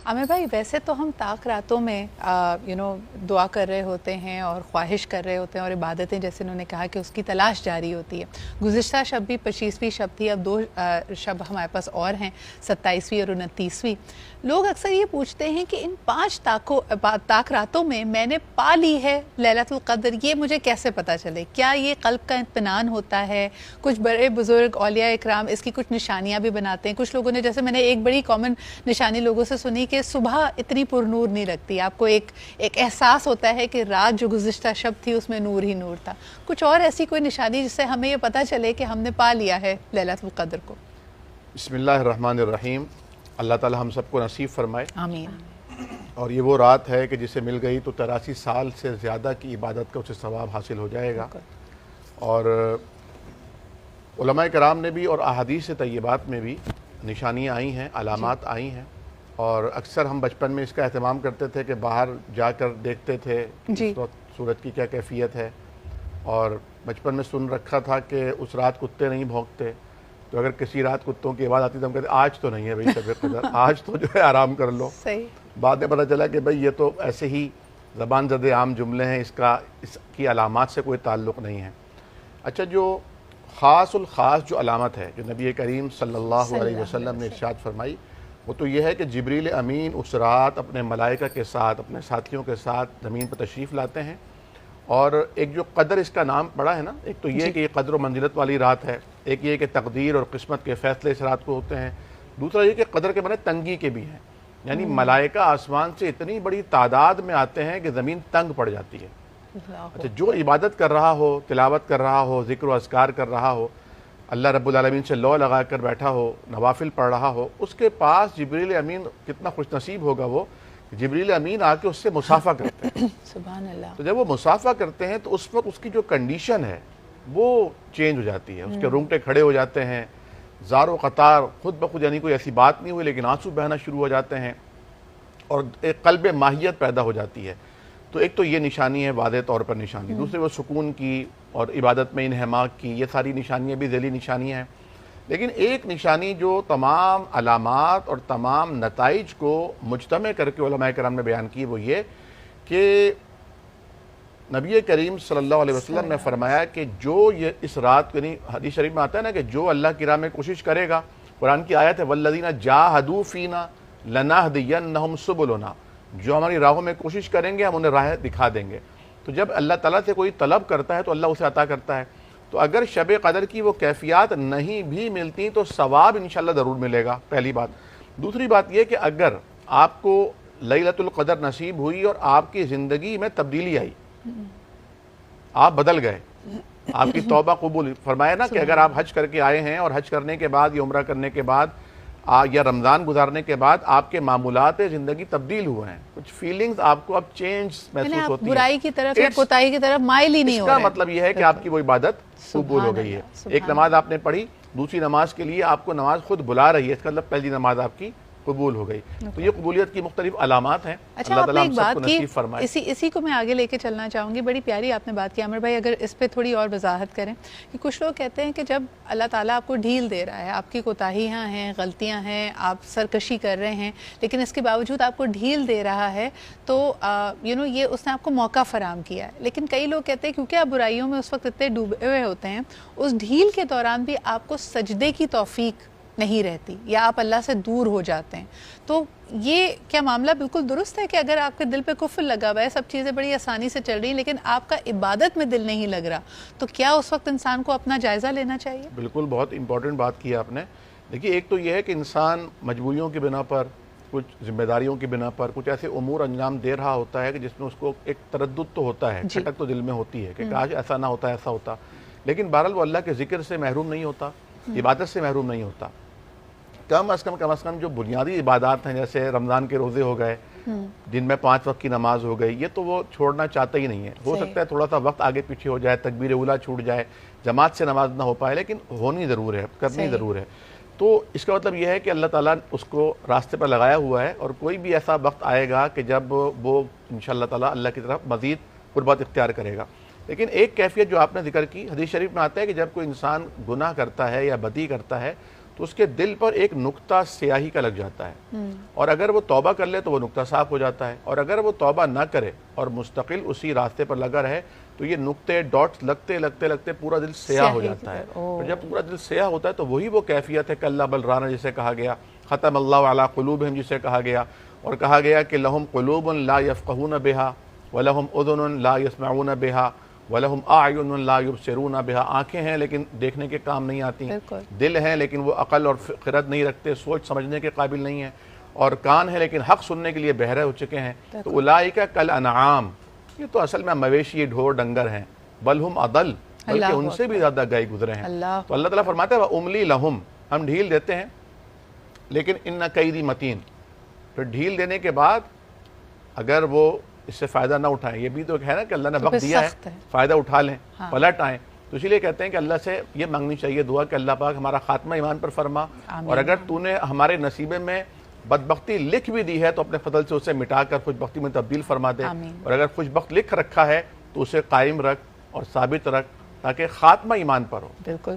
आमिर भाई, वैसे तो हम ताक रातों में दुआ कर रहे होते हैं और ख्वाहिश कर रहे होते हैं और इबादतें, जैसे उन्होंने कहा कि उसकी तलाश जारी होती है। गुज़िश्ता शब भी 25वीं शब थी, अब 2 शब हमारे पास और हैं, 27वीं और 29वीं। लोग अक्सर ये पूछते हैं कि इन 5 ताक रातों में मैंने पा ली है लैलतुल क़द्र, ये मुझे कैसे पता चले? क्या ये क़ल्ब का इत्मीनान होता है? कुछ बड़े बुज़ुर्ग औलिया इकराम इसकी कुछ निशानियाँ भी बनाते हैं। कुछ लोगों ने, जैसे मैंने एक बड़ी कॉमन निशानी लोगों से सुनी कि सुबह इतनी पुरनूर नहीं लगती, आपको एक एहसास होता है कि रात जो गुज़िश्ता शब थी उसमें नूर ही नूर था। कुछ और ऐसी कोई निशानी जिससे हमें ये पता चले कि हमने पा लिया है लैलतुल क़द्र को? बिस्मिल्लाहिर्रहमानिर्रहीम। अल्लाह ताला हम सबको नसीब फरमाए, आमीन। और ये वो रात है कि जिसे मिल गई तो 83 साल से ज़्यादा की इबादत का उसे सवाब हासिल हो जाएगा। और उलमाए कराम ने भी और अहादीस तय्यबात में भी निशानियाँ आई हैं, अलामात आई हैं। और अक्सर हम बचपन में इसका एहतमाम करते थे कि बाहर जाकर देखते थे कि इस वक्त सूरज की क्या कैफियत है। और बचपन में सुन रखा था कि उस रात कुत्ते नहीं भौंकते, तो अगर किसी रात कुत्तों की आवाज़ आती तो हम कहते आज तो नहीं है भाई शब क़द्र, आज तो जो है आराम कर लो। सही। बाद में पता चला कि भाई ये तो ऐसे ही ज़बान ज़दे आम जुमले हैं, इसकी अलामात से कोई ताल्लुक़ नहीं है। अच्छा, जो ख़ासुल ख़ास जो अलामत है जो नबी करीम सल्लल्लाहु अलैहि वसल्लम ने इरशाद फरमाई, वो तो ये है कि जिब्रील अमीन उस रात अपने मलाइका के साथ, अपने साथियों के साथ ज़मीन पर तशरीफ़ लाते हैं। और एक जो क़द्र इसका नाम पड़ा है ना, एक तो ये कि ये क़द्र व मंजिलत वाली रात है, एक ये कि तकदीर और किस्मत के फ़ैसले इस रात को होते हैं, दूसरा ये कि क़द्र के माने तंगी के भी हैं, यानी मलाइका आसमान से इतनी बड़ी तादाद में आते हैं कि ज़मीन तंग पड़ जाती है। अच्छा, जो इबादत कर रहा हो, तिलावत कर रहा हो, ज़िक्र व अस्कार कर रहा हो, अल्लाह रब्बुल आलमीन से लौ लगा कर बैठा हो, नवाफिल पढ़ रहा हो, उसके पास जिब्रील अमीन कितना खुशनसीब होगा वो, जिब्रील अमीन आके उससे मुसाफा करते हैं। सुभान अल्लाह। तो जब वो मुसाफा करते हैं तो उस वक्त उसकी जो कंडीशन है वो चेंज हो जाती है, उसके रोंगटे खड़े हो जाते हैं, ज़ारो क़तार खुद ब खुद, यानी कोई ऐसी बात नहीं हुई लेकिन आंसू बहना शुरू हो जाते हैं और एक क़ल्ब माहियत पैदा हो जाती है। तो एक तो ये निशानी है, वाज़ेह तौर पर निशानी। दूसरे वो सुकून की और इबादत में इन्हमाक की, ये सारी निशानियाँ भी ज़ैली निशानियाँ हैं। लेकिन एक निशानी जो तमाम अलामात और तमाम नताइज को मुजतमे करके उलमाए कराम ने बयान की, वो ये कि नबी करीम सल्लल्लाहु अलैहि वसल्लम ने फरमाया कि जो ये इस रात, यानी हदीस शरीफ में आता है ना कि जो अल्लाह की राह में कोशिश करेगा, कुरान की आयत है वल्लज़ीना जाहदू फ़ीना लनहदियन्नहुम सुबुलना, जो हमारी राहों में कोशिश करेंगे हम उन्हें राह दिखा देंगे। तो जब अल्लाह ताला से कोई तलब करता है तो अल्लाह उसे अता करता है। तो अगर शब क़द्र की वो कैफियत नहीं भी मिलती तो सवाब इंशाअल्लाह ज़रूर मिलेगा, पहली बात। दूसरी बात यह कि अगर आपको लैलतुल क़द्र नसीब हुई और आपकी ज़िंदगी में तब्दीली आई, आप बदल गए, आपकी तौबा कबूल, फरमाया ना कि अगर आप हज करके आए हैं और हज करने के बाद या उम्रा करने के बाद या रमज़ान गुजारने के बाद आपके मामूलात ज़िंदगी तब्दील हुए हैं, कुछ फीलिंग्स आपको अब चेंज महसूस होती है, बुराई की तरफ या कोताही की तरफ माइल ही नहीं हो रहे। इसका मतलब यह है कि आपकी वो इबादत कबूल हो गई है। एक नमाज आपने पढ़ी, दूसरी नमाज के लिए आपको नमाज खुद बुला रही है, इसका मतलब पहली नमाज आपकी कबूल हो गई। तो ये कबूलियत की मुख्तलिफ अलामात हैं। अच्छा, आपने एक बात की, इसी को मैं आगे लेके चलना चाहूँगी। बड़ी प्यारी आपने बात की आमिर भाई, अगर इस पे थोड़ी और वजाहत करें कि कुछ लोग कहते हैं कि जब अल्लाह ताला आपको ढील दे रहा है, आपकी कोताहियाँ हैं, गलतियाँ हैं, आप सरकशी कर रहे हैं, लेकिन इसके बावजूद आपको ढील दे रहा है तो ये उसने आपको मौका फराम किया है। लेकिन कई लोग कहते हैं क्योंकि आप बुराइयों में उस वक्त इतने डूबे हुए होते हैं, उस ढील के दौरान भी आपको सजदे की तौफीक नहीं रहती या आप अल्लाह से दूर हो जाते हैं। तो ये क्या मामला बिल्कुल दुरुस्त है कि अगर आपके दिल पे कुफ्र लगा हुआ है, सब चीज़ें बड़ी आसानी से चल रही हैं, लेकिन आपका इबादत में दिल नहीं लग रहा, तो क्या उस वक्त इंसान को अपना जायज़ा लेना चाहिए? बिल्कुल, बहुत इंपॉर्टेंट बात की आपने। देखिए, एक तो ये है कि इंसान मजबूरियों की बिना पर, कुछ जिम्मेदारियों की बिना पर कुछ ऐसे उमूर अंजाम दे रहा होता है कि जिसमें उसको एक तरद्दुद तो होता है, खटक तो दिल में होती है कि काश ऐसा ना होता, ऐसा होता। लेकिन बहरहाल वो अल्लाह के ज़िक्र से महरूम नहीं होता, इबादत से महरूम नहीं होता। कम अज़ कम जो बुनियादी इबादत हैं, जैसे रमज़ान के रोज़े हो गए, दिन में 5 वक्त की नमाज हो गई, ये तो वो छोड़ना चाहता ही नहीं है। हो सकता है थोड़ा सा वक्त आगे पीछे हो जाए, तकबीर उला छूट जाए, जमात से नमाज ना हो पाए, लेकिन होनी ज़रूर है, करनी ज़रूर है। तो इसका मतलब यह है कि अल्लाह ताला उसको रास्ते पर लगाया हुआ है और कोई भी ऐसा वक्त आएगा कि जब वो इंशाअल्लाह ताला अल्लाह की तरफ मज़ीद क़ुर्बत इख्तियार करेगा। लेकिन एक कैफियत जो आपने जिक्र की, हदीस शरीफ में आता है कि जब कोई इंसान गुनाह करता है या बदी करता है تو اس کے دل پر ایک نقطہ سیاہی کا لگ جاتا ہے، اور اگر وہ توبہ کر لے تو وہ نقطہ صاف ہو جاتا ہے، اور اگر وہ توبہ نہ کرے اور مستقل اسی راستے پر لگا رہے تو یہ نقطے ڈاٹس لگتے لگتے لگتے پورا دل سیاہ ہو جاتا ہے۔ اور جب پورا دل سیاہ ہوتا ہے تو وہی وہ کیفیت ہے کلا بل رانا جسے کہا گیا، ختم اللہ علی قلوبہم جسے کہا گیا، اور کہا گیا کہ لہم قلوب لا یفقہون بہا ولہم اذن لا یسمعون بہا وَلَهُمْ أَعْيُنٌ لَا يُبْصِرُونَ بِهَا، آنکھیں ہیں لیکن دیکھنے کے کام نہیں آتی، دل ہیں لیکن وہ عقل اور خرد نہیں رکھتے، سوچ سمجھنے کے قابل نہیں ہیں، اور کان ہیں لیکن حق سننے کے لیے بہرے ہو چکے ہیں۔ تو اولئک کالانعام، یہ تو اصل میں مویشی ڈھور ڈنگر ہیں، بل ہم اضل، بلکہ ان سے بھی زیادہ گئے گزرے ہیں۔ تو اللہ تعالیٰ فرماتا ہے وَأُمْلِي لَهُمْ، ہم ڈھیل دیتے ہیں لیکن اِنَّ کَیدِی مَتِین، پھر ڈھیل دینے کے بعد اگر وہ اس سے فائدہ نہ اٹھائیں، یہ بھی تو ہے نا کہ اللہ نے وقت دیا ہے، فائدہ اٹھا لیں، پلٹ آئیں، تو اسی لیے کہتے ہیں کہ اللہ سے یہ مانگنی چاہیے دعا کہ اللہ پاک ہمارا خاتمہ ایمان پر فرما، اور اگر تو نے ہمارے نصیبے میں بدبختی لکھ بھی دی ہے تو اپنے فضل سے اسے مٹا کر خوش بختی میں تبدیل فرما دے، اور اگر خوش بخت لکھ رکھا ہے تو اسے قائم رکھ اور ثابت رکھ تاکہ خاتمہ ایمان پر ہو۔ بالکل۔